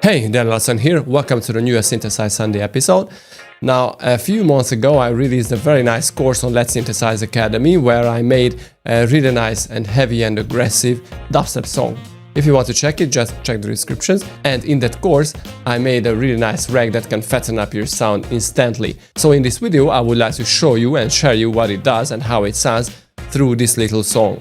Hey, Dan Lawson here. Welcome to the newest Synthesize Sunday episode. Now, a few months ago, I released a very nice course on Letsynthesize Academy where I made a really nice and heavy and aggressive dubstep song. If you want to check it, just check the descriptions. And in that course, I made a really nice rack that can fatten up your sound instantly. So in this video, I would like to show you and share you what it does and how it sounds through this little song.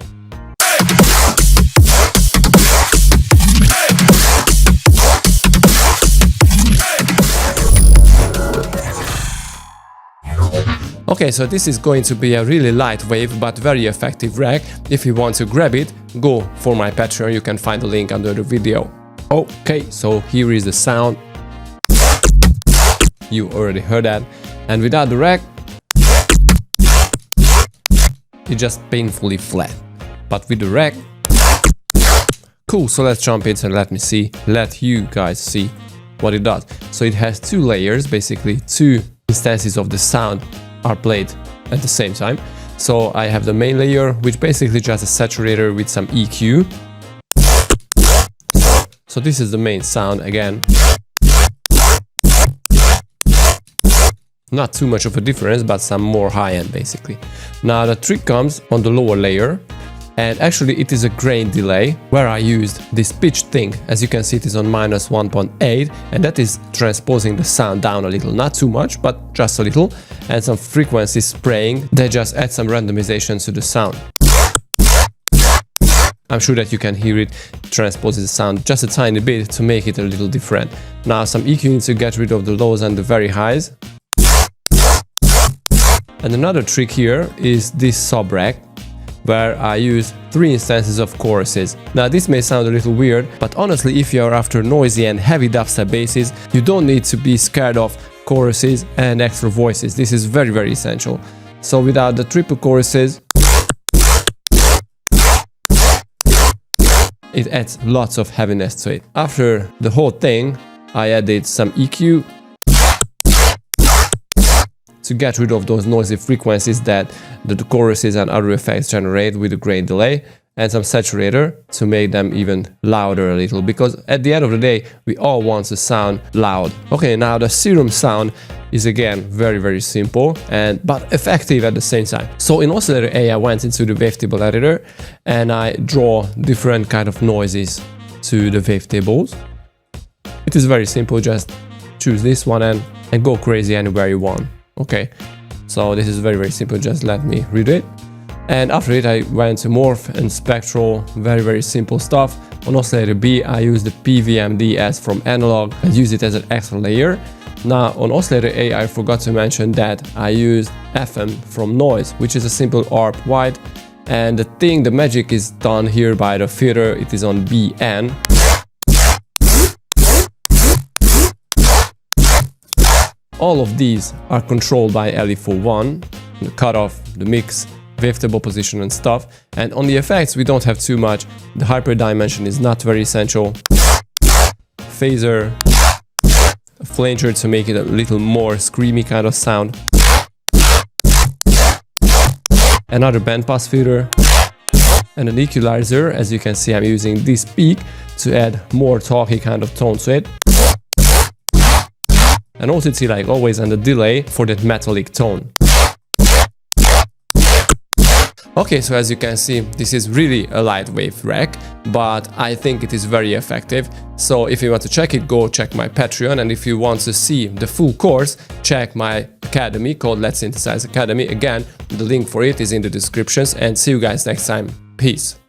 Okay, so this is going to be a really light wave but very effective rack. If you want to grab it, go for my Patreon, you can find the link under the video. Okay, so here is the sound. You already heard that. And without the rack, it's just painfully flat. But with the rack, cool, so let's jump in and let you guys see what it does. So it has two layers, basically two instances of the sound are played at the same time. So I have the main layer, which basically just a saturator with some EQ. So this is the main sound again. Not too much of a difference, but some more high-end basically. Now the trick comes on the lower layer, and actually it is a grain delay where I used this pitch thing. As you can see, it is on -1.8, and that is transposing the sound down a little, not too much, but just a little, and some frequency spraying that just add some randomization to the sound. I'm sure that you can hear it transposes the sound just a tiny bit to make it a little different. Now some EQing to get rid of the lows and the very highs. And another trick here is this sub rack, where I use 3 instances of choruses. Now this may sound a little weird, but honestly, if you are after noisy and heavy dubstep basses, you don't need to be scared of choruses and extra voices. This is very, very essential. So without the triple choruses, it adds lots of heaviness to it. After the whole thing, I added some EQ to get rid of those noisy frequencies that the choruses and other effects generate with a grain delay, and some saturator to make them even louder a little, because at the end of the day we all want to sound loud. Okay, now the serum sound is again very, very simple but effective at the same time. So in oscillator A, I went into the wavetable editor and I draw different kind of noises to the wavetables. It is very simple, just choose this one and go crazy anywhere you want. Okay, so this is very, very simple, just let me read it. And after it I went to morph and spectral, very, very simple stuff. On oscillator B I use the PVMD as from analog and use it as an extra layer. Now on oscillator A I forgot to mention that I used FM from noise, which is a simple ARP wide, and the magic is done here by the filter. It is on BN. All of these are controlled by LE41, the cutoff, the mix, wavetable position and stuff. And on the effects we don't have too much. The hyperdimension is not very essential. Phaser, a flanger to make it a little more screamy kind of sound. Another bandpass filter. And an equalizer. As you can see, I'm using this peak to add more talky kind of tone to it. And OTT like always, and the delay for that metallic tone. Okay, so as you can see, this is really a light wave rack, but I think it is very effective. So if you want to check it, go check my Patreon, and if you want to see the full course, check my academy called Letsynthesize Academy. Again, the link for it is in the descriptions, and see you guys next time. Peace.